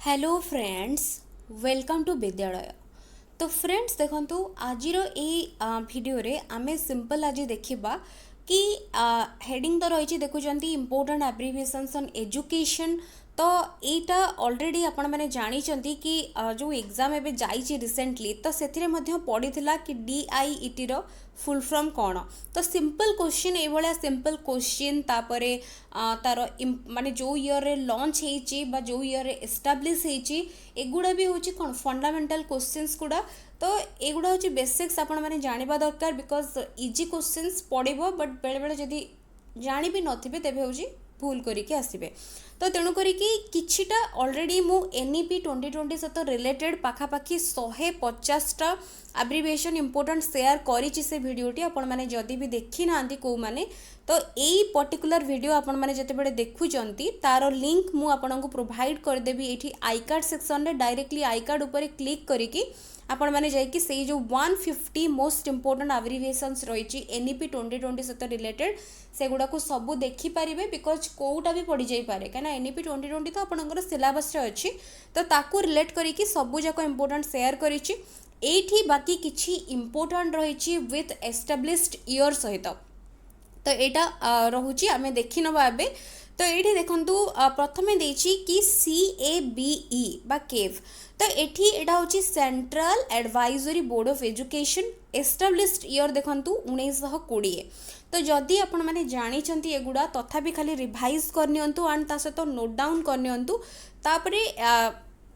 Hello friends, welcome to विद्यालय। तो friends देखंतु आजिर ए वीडियो रे आमे सिंपल आज देखिबा कि हेडिंग तो रही देखुचंती इम्पोर्टेंट एब्रिविएशंस ऑन एजुकेशन। तो एटा ऑलरेडी आपण माने जानी चंती कि जो एग्जाम एबे जाईची रिसेंटली तो सेथिरे मध्य पड़ीथिला कि DIET रो फुल फॉर्म कौन। तो सिंपल क्वेश्चन ए भलिया सिंपल क्वेश्चन तापरे तार माने जो ईयर रे लॉन्च हेची बा जो ईयर रे एस्टाब्लिश हेची एगुड़ा भी होची कोन फंडामेंटल क्वेश्चंस गुड़ा। तो एगुड़ा होची बेसिक्स आपण माने जानिबा दरकार बिकॉज इजी क्वेश्चंस पड़िबो बट बेले बेले जदी जानि भी नथिबे तेबे होची भूल करिके आसीबे। तो तेणु करिकी किछिटा ऑलरेडी मु NEP 2020 सहित रिलेटेड पाखापाखि 150टा एब्रिविएशन इंपोर्टेंट शेयर करिछि से वीडियोटी आपण माने जदी भी देखि नांती को माने तो एई पर्टिकुलर वीडियो आपण माने जते बेले देखुचंती तार लिंक मु आपनको प्रोवाइड कर देबी एठी आई कार्ड सेक्शन रे डायरेक्टली आई कार्ड ऊपर क्लिक करिकी आपण माने जाइकी सेई जो 150 मोस्ट इंपोर्टेंट एब्रिविएशंस रहिछि NEP 2020 सहित रिलेटेड सेगुड़ा को सबू देखि पारिबे बिकॉज कोउटा भी पड़ी जाई पारे काना NEP 2020 तो आपनकर सिलेबस रे अछि तो ताकू रिलेट करिकी सबू जाको इंपोर्टेंट शेयर करिछि एठी बाकी किछि इंपोर्टेंट रहिछि विथ एस्टाब्लिश्ड ईयर सहित। तो एटा रहुछि आमे देखि नबा एबे। तो एठी देखंतु प्रथमे देछि कि CABE बा केव। तो एठी एटा होछि central advisory board of education established year देखंतु 1920। तो जदि आपण माने जानि चंती एगुडा तथापि खाली रिवाइज करनियंतु एंड ता सहित नोट डाउन करनियंतु तापरे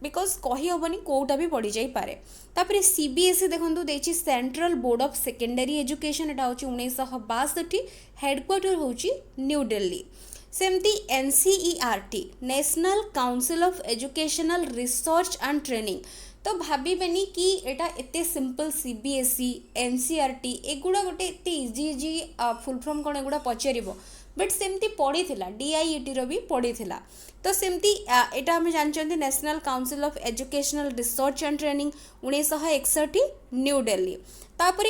बिकॉज कही हेनी कौटा भी पड़ जापे। तापर CBSE देखो देछि central board of secondary education एटा होछि 1962 हेडक्वार्टर होछि न्यू दिल्ली। सेमती NCERT national council of educational research and training. तो भाबिबेनी कि एटा एते सिंपल CBSE NCERT एगुड़ा गोटे एते इजी इजी फुल फॉर्म कौन एगुड़ा पचारिबो बट सेमती पड़ी थिला DIET रो भी पड़ी थिला। तो सेमती एटा हम जानचंती national council of educational research and training 1961 New Delhi. तापर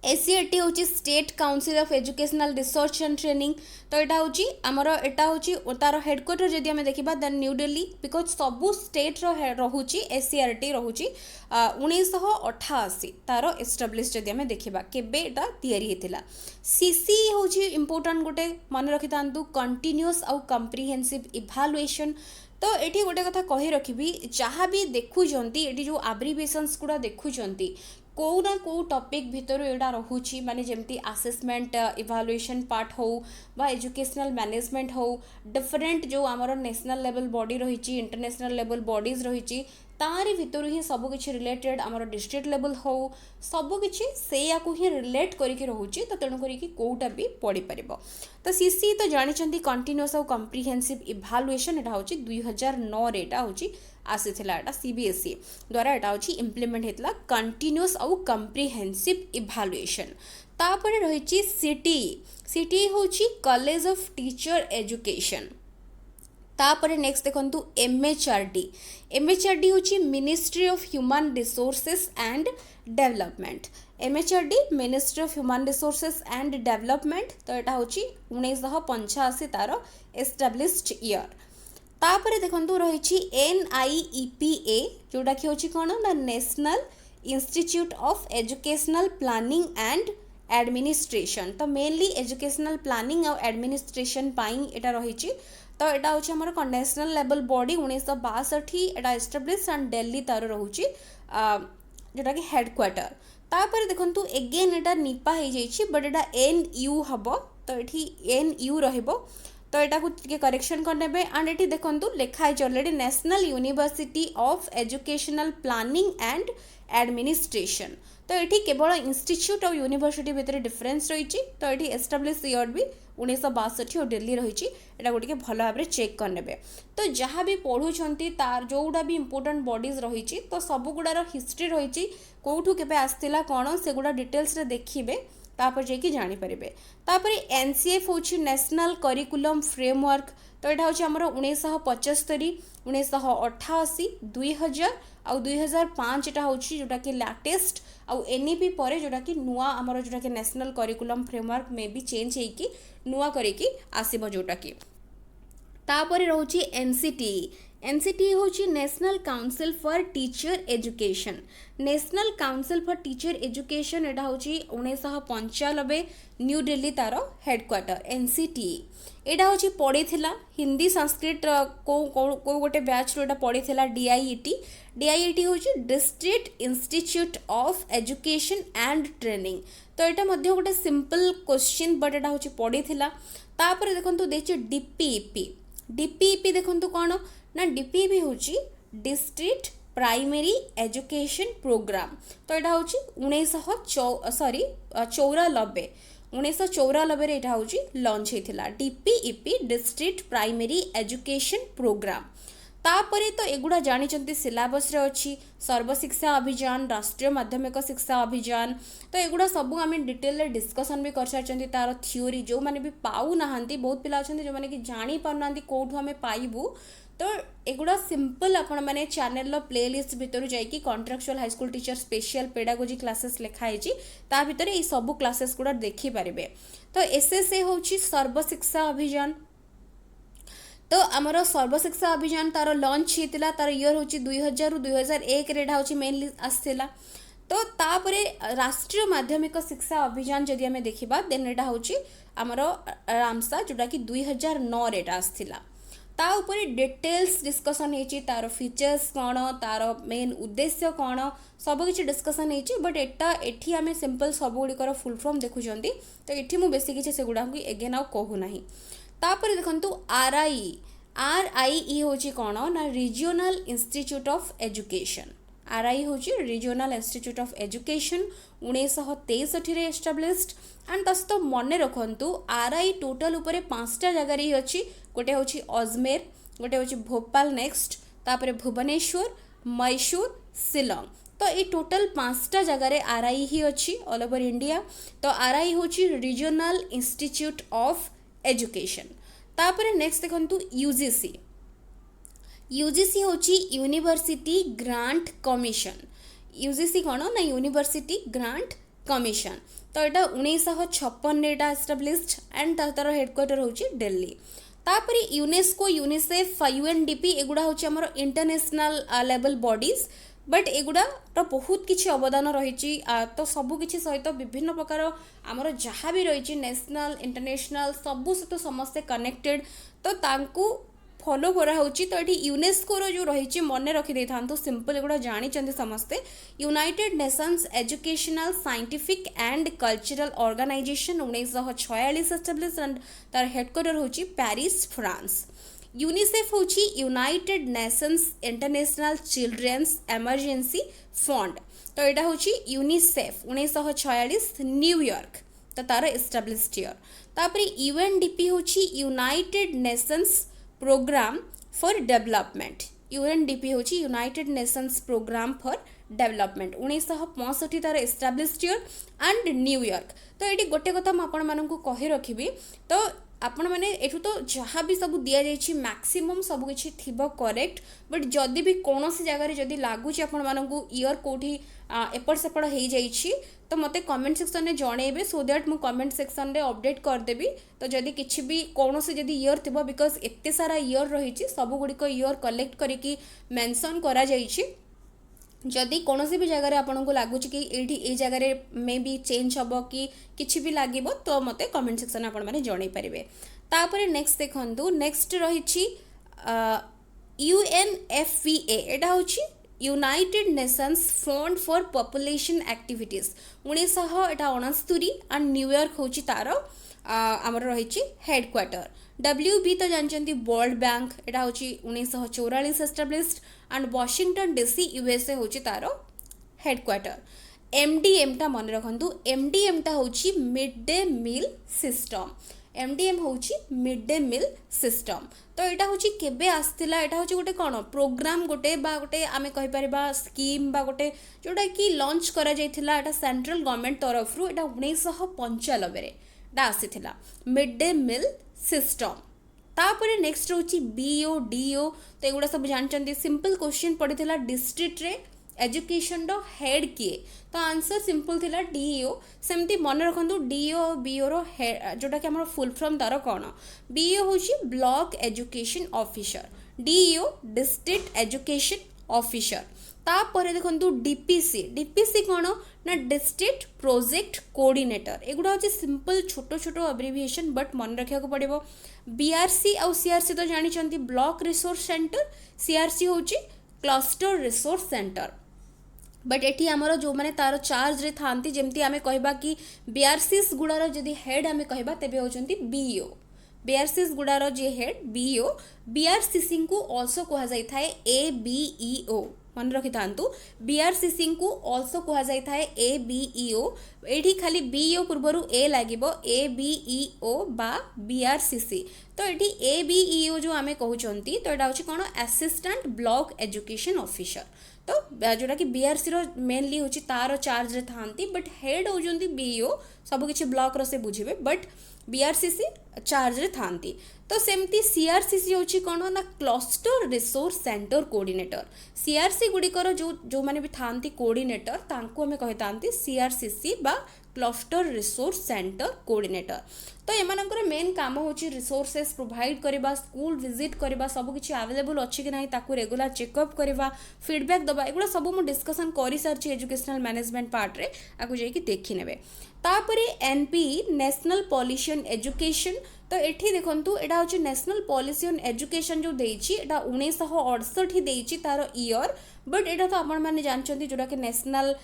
SCERT होची state council of educational research and training. तो एटा होची हमर एटा होची तार हेडक्वार्टर जदि हम देखिबा देन न्यू दिल्ली बिकॉज सबु स्टेट रो रहुची SCERT रहुची 1988 तार एस्टाब्लिश जदि हम देखिबा केबे एटा तयारी हेतिला। CC होची इंपोर्टेंट गोटे मन रखि तांतु कंटीन्यूअस आउ कम्प्रिहेंसिव इवैल्यूएशन। तो एठी गोटे कथा कहि रखिबी जहाँ भी देखुचंती एठी जो एब्रिविएशंस गुडा देखुचंती को ना को टॉपिक भितर एटा रहुची माने जेमती असेसमेंट इवैल्यूएशन पार्ट हो बा एजुकेशनल मैनेजमेंट हो डिफरेंट जो आमर नेशनल लेवल बॉडी रही इंटरनेशनल लेवल बॉडीज रही तारी भितर ही सब किछि रिलेटेड आमर डिस्ट्रिक्ट लेवल हो सब किछि सेया को ही रिलेट करके रहुची। तो तेणु करिकी कोउटा भी पड़ी परिबो। तो CC तो जानिचंती कंटीन्यूअस और कम्प्रिहेंसिव इवैल्यूएशन एटा होची 2009 रे एटा होची आसीथिला एटा CBSE द्वारा एटा होची इम्प्लीमेंट हेतला कंटीन्यूअस और कम्प्रिहेंसिव इवैल्यूएशन। तापर रहिची CTE होची कॉलेज ऑफ टीचर एजुकेशन। तापर नेक्स्ट देखंतु MHRD होची ministry of human resources and development. MHRD ministry of human resources and development. तो एटा होची 1985 तार एस्टाब्लिश्ड ईयर। तापर देखंतु रहिची NIEPA जोटा कि होची कोन ना national institute of educational planning and administration. तो मेनली एजुकेशनल प्लानिंग और एडमिनिस्ट्रेशन पाई एटा रहिची। तो एटा होची हमर national level body 1962 Etah establish and Delhi तार रहुची जोटा कि हेडक्वार्टर। तापर देखंतु अगेन एटा निपा हे जाइछि बट एटा NU हबो। तो एठी NU रहइबो। तो एटा को करेक्शन करनेबे एंड एठी देखंतु लेखा है already national university of educational planning and administration. तो एठी केवल इंस्टीट्यूट और यूनिवर्सिटी भितर डिफरेंस रही। तो एठी एस्टाब्लिश ईयर भी 1962 और दिल्ली रही एटा गोटे भल भाव चेक करने। तो जहाँ भी पढ़ुंट तार जोड़ा भी इंपोर्टेंट बॉडीज रही तो सबुगुड़ार हिस्ट्री रही कौटू के आसला कौन से गुड़ा डिटेल्स देखिए तापर जाकि जानीपारे। तापर NCF होची नेशनल करिकुलम फ्रेमवर्क। तो यहाँ हूँ आमर 1975 1988 2000 आउ 2005 एटा होची जोटा कि लेटेस्ट आउ NEP पर जोटा कि नुआ आमर जोटा कि नेशनल करिकुलम फ्रेमवर्क में भी चेंज होगी नुआ करिकी आसीबो जोटा कि तापर रोची NCTE एनसीटी होची national council for teacher education. National council for teacher education एटा होची 1995 न्यू दिल्ली तार हेडक्वार्टर एनसीटी। एटा होची पड़ीथिला हिंदी संस्कृत को गोटे बैच रो एटा पड़ीथिला डीआईईटी। डीआईईटी होची district institute of education and training. तो एटा मध्ये गोटे सिंपल क्वेश्चन बट एटा होची पड़ीथिला। तापर देखंतु देछि डीपीईपी। डीपीईपी देखंतु कोन ना डीपीईपी होची डिस्ट्रिक्ट प्राइमरी एजुकेशन प्रोग्राम। तो यहाँ हूँ 1994 यहाँ हूँ लॉन्च होता DPEP district primary education programme. तापरे तो एगुड़ा जानी सिलेबस रे अच्छी सर्वशिक्षा अभियान, राष्ट्रीय माध्यमिक शिक्षा अभियान। तो एगुड़ा सब आम डिटेल डिस्कसन भी कर सारी तार थ्योरी जो मैंने भी पाऊ ना बहुत पिला अच्छा जो मैंने कि जानी पारना कौटू आम पाइबू। तो एगुड़ा सिंपल आपण मैंने चैनल प्लेलिस्ट भितर जाइए contractual high school teacher special pedagogy classes लिखाई ता भितर ये सब क्लासेस गुड़ा देखिपारे। तो एसएसए होची सर्वशिक्षा अभियान। तो आमर सर्वशिक्षा अभियान तार लॉन्च होता तार इयर हूँ 2000 ରୁ 2001 रेडा हूँ मेनली आसला। तो तापरे राष्ट्रीय माध्यमिक शिक्षा अभियान जदि आम देखा देन एटा हूँ आमर रामसा जोटा कि 2009 रेटा आसला। ता ऊपर डिटेल्स डिस्कसन होती तार फीचर्स कौन तार मेन उद्देश्य कौन सब किसी डिस्कसन होती। बट एटा एठी आम सिंपल सब गुड़िकर फुल फॉर्म देखुं। तो ये मुझे बेसी किसी से गुड़ा एगेन आउ कहूना। तापर देखंतु आरआई होची कौन ना regional institute of education. RI होची रीजनल इंस्टीट्यूट ऑफ एजुकेशन 1963 रे एस्टाब्लिश्ड। एंड तस तो मन रखु आरआई टोटल उपरे 5टा जगार ही अच्छी। गोटे हूँ अजमेर, गोटे हूँ भोपाल, नेक्स्ट तापर भुवनेश्वर, मैसूर, शिलंग। तो ये टोटल 5टा जगार आरआई ही अच्छी ऑल ओवर इंडिया। तो आरआई होची रीजनल इंस्टीट्यूट ऑफ एजुकेशन। तापर नेक्स्ट देखंतु यूजीसी। यूजीसी होची यूनिवर्सिटी ग्रांट कमिशन। यूजीसी कौन ना यूनिवर्सिटी ग्रांट कमिशन। तो यहाँ 1956 एटा एस्टाब्लिश्ड एंड तार हेडक्वार्टर होची दिल्ली। तापर यूनेस्को, यूनिसेफ, यूएनडीपी एगुड़ा हूँ आमर इंटरनेशनल लेवल बॉडीज। बट एगुड़ा बहुत किसी अवदान रही। तो सबकि सहित विभिन्न प्रकार आमर जहाँ भी रही नेशनल इंटरनेशनल सबू सहित समस्ते कनेक्टेड। तो तांकू फॉलो करा होची। तो ये यूनेस्को जो रही मन रखी था सिंपल एगुड़ा जानी समस्ते United Nations Educational Scientific and Cultural Organization 1946 established and तार हेडक्वार्टर होची पेरिस, फ्रांस। यूनिसेफ होची United Nations International Children's Emergency Fund. तो यहाँ होची यूनिसेफ 1946 न्यूयॉर्क। तो तार एस्टाब्लिश्ड ईयर। तापर यूएनडीपी होची United Nations programme for development. UNDP होची United Nations programme for development 1965 तार एस्टाब्लिश्ड ईयर एंड न्यूयॉर्क। तो ये गोटे कथा मुझे कही रखी। तो आपण मैंने एठू तो जहाँ भी सब दि जाइए मैक्सिमम सब किसी थी करेक्ट। बट जदि भी कौन सी जगह जदि लगुच आपण मानू ईयर कौटी एपट सेपट हो जाइए तो मते कमेंट सेक्शन में जनइबे सो दैट मु कमेंट सेक्शन में अपडेट करदेवी। तो जदि किसी भी कौन से जदि ईयर थी बिकज एत सारा ईयर रही सब गुड़िक ईयर कलेक्ट करके मेंशन करा जाइए। जदि कौन भी जगह आपन को लगुच कि ये जगह मे बी चेंज हम कि किसी भी लगे तो मत कमेंट सेक्शन में आपने जन पारे। तापर नेक्स्ट देखु नेक्स्ट रही यूएनएफपीए। एटा हूँ United Nations fund for population activities 1969 and New York हूँ तार आमर रही हेडक्वार्टर। डब्ल्यूबी तो जानते वर्ल्ड बैंक एटा हूँ 1944 established and Washington DC USA हूँ तार हेडक्वार्टर। एमडीएम टा मन रखु एमडीएम टा हूँ mid day meal system. MDM हूँ मिड डे मील सिस्टम। तो यहाँ हूँ केबे आसला यहाँ हूँ गोटे कौन प्रोग्राम गोटे गोटे आम कहीपर स्कीम गोटे जोटा कि लॉन्च करा जाइथिला एटा सेंट्रल गवर्नमेंट तरफ 1995 आसीथिला मिड डे मील सिस्टम। तापर नेक्स्ट रोची बीओ डीओ। तो एगुड़ा सब जानते सिंपल क्वेश्चन पड़ीला डिस्ट्रिक्ट रे एजुकेशन रो हेड किए। तो आंसर सिंपल थिला डीओ। सेमती मन रखु डीओ बीओ रो जोटा कि फुल फॉर्म तार कौन बीओ हूँ block education officer. DEO district education officer. तापर देखो डीपीसी, डीपीसी कौन ना डिस्ट्रिक्ट प्रोजेक्ट कोऑर्डिनेटर। एगुड़ा हूँ सिंपल छोट छोट अब्रिविएशन बट मन रखा पड़ो। बीआरसी आउ सीआरसी तो जानी ब्लॉक रिसोर्स सेंटर, सीआरसी हूँ cluster resource centre. But eighty आमर जो मैंने तार चार्ज रे थांती जेमती आमे कहबा कि बीआरसीएस गुड़ार जदि हेड आमे कहबा तेबे होचंती बीईओ। बीआरसीएस गुड़ार जे हेड बीईओ, बीआरसीसी को आल्सो कहा जाय थाए एबीईओ। मन रखि थांतु बीआरसीसी को आल्सो कहा जाय थाए एबीईओ। एठी खाली बीईओ पूर्वरु ए लागिबो एबीईओ बा बीआरसीसी। तो एठी एबीईओ जो आमे कहउचंती तो एटा होची कोन असिस्टेंट ब्लॉक एजुकेशन ऑफिसर। तो जोटा कि बीआरसी रो मेनली होची तार चार्ज रे थांती बट हेड होजंती बीईओ। सब किछि ब्लॉक रो से बुझिबे बट बीआरसीसी चार्ज रे थांती। तो सेमती सीआरसीसी होची कोन ना cluster resource centre coordinator. CRC गुड़िकर जो माने भी थांती कोऑर्डिनेटर तांको हमें कहतांती सीआरसीसी बा क्लस्टर रिसोर्स सेंटर कोऑर्डिनेटर। तो एमानकर मेन काम होची रिसोर्सेस प्रोवाइड करबा, स्कूल विजिट करबा, सब किछि अवेलेबल अछि कि नाही ताकू रेगुलर चेकअप करबा, फीडबैक दबा। एगुड़ा सब मु डिस्कशन करि सारछि एजुकेशनल मैनेजमेंट पार्ट रे, आकु जाई कि देखि नेबे। तापरे NP national policy on education. तो एठी देखंतु एटा होची नेशनल पॉलिसी ऑन एजुकेशन जो देइछि एटा 1968 ही देइछि तार ईयर। बट एटा तो आपण माने जानचंती जोटा कि नेशनल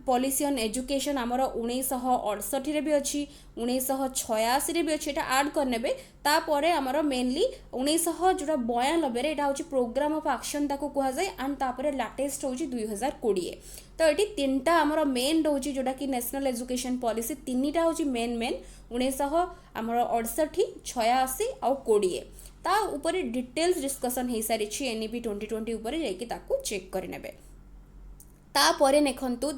पॉलिसी ऑन एजुकेशन हमर 1968 रे भी अछि, 1986 रे भी अछि। एटा ऐड करनेबे तापरे हमर मेनली 1992 रे एटा होची प्रोग्राम ऑफ एक्शन ताको कहा जाय एंड तापरे लेटेस्ट होची 2020। तो एटी तीनटा हमर मेन रहउची जोटा कि नेशनल एजुकेशन पॉलिसी तीनटा होची मेन 1968, 86 और 20। ता ऊपर डिटेल्स डिस्कशन हो सारी एनईपी 2020 ऊपर जाइए ताकू चेक करेंगे। तापर देखंतु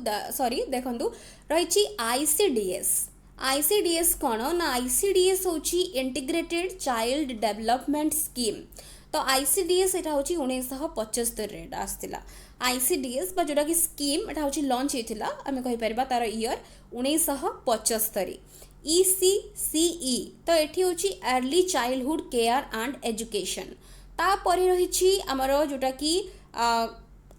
रही आईसीडीएस। आईसीडीएस कौन ना आईसीडीएस होची इंटीग्रेटेड चाइल्ड डेवलपमेंट स्कीम। तो आईसीडीएस एटा होची 1975 रे आस्तिला। आईसीडीएस बा जोटा कि स्कीम एटा होची लॉन्च हेतिला आमे कहि परबा तार ईयर 1975। ईसीसीई तो एठी होची early childhood care and education. तापर रही आमर जोटा कि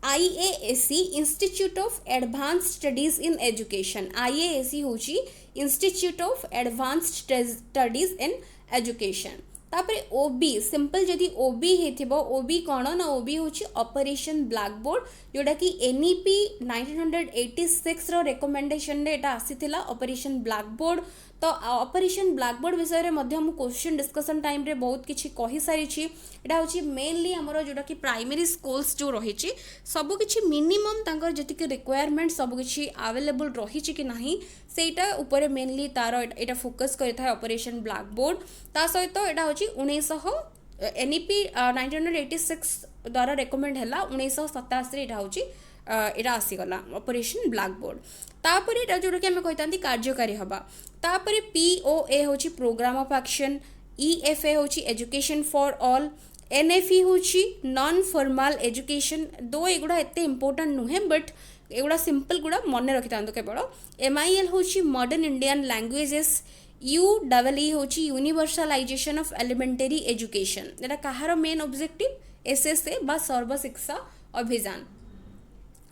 IASE institute of advanced studies in education. IASE होची institute of advanced studies in education. तापरे ओबी सिंपल जदि ओबी हेथिबो ओबी कौन ना ओबी होची ऑपरेशन ब्लैक बोर्ड जोटा कि एनईपी 1986 रो रिकमेंडेशन रे एटा आसीथिला ऑपरेशन ब्लैक बोर्ड। तो ऑपरेशन ब्लैक बोर्ड विषय रे मध्य हम क्वेश्चन डिस्कशन टाइम रे बहुत किछि कहि सारी छी। एटा होची मेनली हमरो जोटा कि प्राइमरी स्कूल्स जो रही छी सब किछि मिनिमम तांकर जति रिक्वायरमेंट सब किछि अवेलेबल रही छी कि नाही सेटा ऊपर मेनली तार एटा फोकस करिथा ऑपरेशन ब्लैक बोर्ड। ता सहित एटा होची 1900 1986 द्वारा रेकमेंड हैला 1987 रे एटा होची एटा आसीगला ऑपरेशन ब्लैक बोर्ड। तापर एटा जोटा कि हमें कहतांती कार्यकारी हबा। तापर पीओए होची प्रोग्राम ऑफ एक्शन, ईएफए होची एजुकेशन फॉर ऑल, एनएफई होची नॉन फॉर्मल एजुकेशन। दो एगुड़ा एते इंपोर्टेंट नुहे बट एगुड़ा सिंपल गुड़ा मन रखि तांतो केवल। एमआईएल होची मॉडर्न इंडियन लैंग्वेजेस, यूडब्ल्यूई होची universalization of elementary education. Etah Kahar main objective SSA बा सर्वशिक्षा अभियान।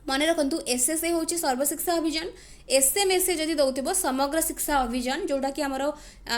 मन रखु एसएसए होची सर्वशिक्षा अभियान, एसएमएसए जदि दौथिबो समग्र शिक्षा अभियान जोटा कि आमर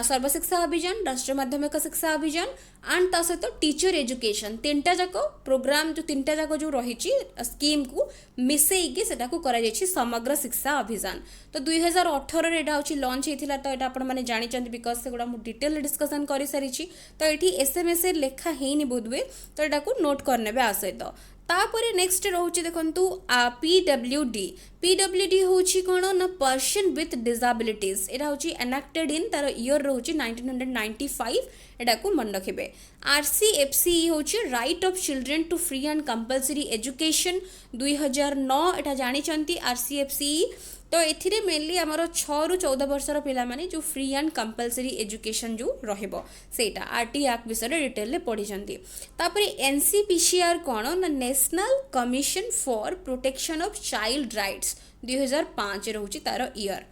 सर्वशिक्षा अभियान, राष्ट्रीय माध्यमिक शिक्षा अभियान एंड ता सहित टीचर एजुकेशन। तीनटा जाक प्रोग्राम जो तीनटा जाक जो रही स्कीम को मिसेईकी सेटा को करा जायछि समग्र शिक्षा अभियान। तो 2018 रे एटा होची लॉन्च हेतिला। तो एटा आपण माने जानि चंदी बिकॉज सेगुडा मु डिटेल डिस्कशन करि सारिछि। तो एठी एसएमएसए लेखा हेनी बोधवे तो एटा को नोट करनेबे आसैत। तापरे नेक्स्ट रोचे देखंतु पीडब्ल्यूडी। पीडब्ल्यूडी होची कोन ना पर्सन विथ डिसेबिलिटीज। एटा होची एनेक्टेड इन तार ईयर रोची 1995। एटा को मन रखिबे। आरसीएफसीई होची right of children to free and compulsory education 2009। एटा जानि चंती आरसीएफसीई। तो एथिरे मेनली आमर 6 रु 14 वर्षर पिला माने जो फ्री एंड कंपलसरी एजुकेशन जो रहइबो सेटा आरटी एक्ट विषय डिटेल ले पढी चंती। तापर एनसीपीसीआर कोन ना national commission for protection of child rights 2005 रहउची तार ईयर।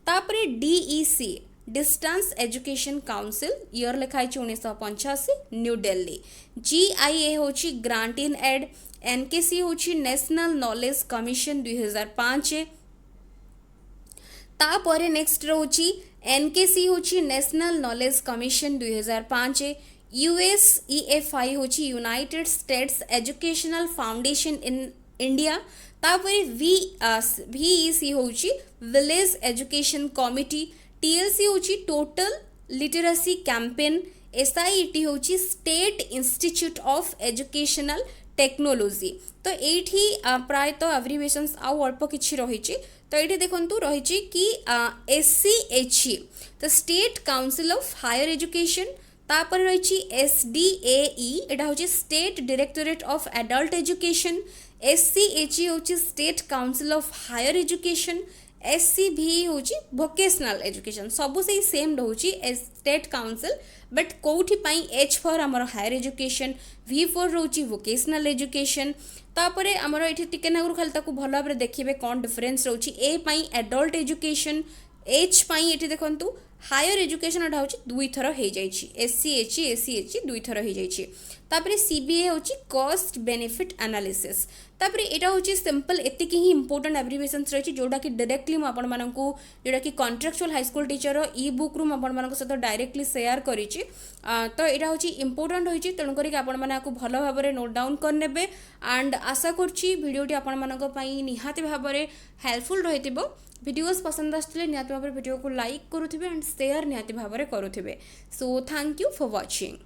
तापर DEC distance education council year लिखा है 1985 न्यू दिल्ली। GIA होची ग्रांट इन एड। NKC होची नेशनल नॉलेज कमिशन 2005। तापर नेक्स्ट रोची NKC होची नेशनल नॉलेज कमिशन 2005। USEFI होची United states educational foundation in India. तापर VEC होची विलेज एजुकेशन कमिटी। TLC होची टोटल लिटरेसी कैंपेन। SIET होची state institute of educational technology. तो एठी प्रायतः एब्रिविएशंस आउ अल्प किछि रहिछि। तो ये देखु रही कि SCHE तो state council of higher education. तापर रही SDAE एटा होची state directorate of adult education. SCHE होची state council of higher education. SCVE होची वोकेशनल एजुकेशन। सबु से सेम रहूची स्टेट काउंसिल बट कोठी पाई H फॉर हमर हायर एजुकेशन, V फॉर रहूची वोकेशनल एजुकेशन। तापरे हमर एठी टिके नागुर खाली ताकू भल भाबरे देखिबे कोन डिफरेंस रहूची। A पाई एडल्ट एजुकेशन, H पाई एठी देखंतु हायर एजुकेशन एटा होची दुई थर हे जाईची। SCHE दुई थर हे जाईची। तापरे CBA होची कॉस्ट बेनिफिट एनालिसिस। तापरे एटा होची सिंपल एतिकी ही इंपोर्टेंट एब्रिविएशंस रही जोटा कि डायरेक्टली मु आपण मानकू जोटा कि कॉन्ट्रेक्चुअल हाई स्कूल टीचर ई बुक रु आपण मानक सहित डायरेक्टली शेयर करिछि। तो एटा होची इंपोर्टेंट होईछि तेणु करी आपण माने आकु भलो भाबरे नोट डाउन करनेबे। एंड आशा करछि वीडियोटी आपण मानक पई निहाती भाबरे हेल्पफुल रहितिबो। वीडियोस पसंद आसले निहाती भाबरे वीडियो को लाइक करूथिबे एंड शेयर निहाती भाबरे करूथिबे। So thank you for watching.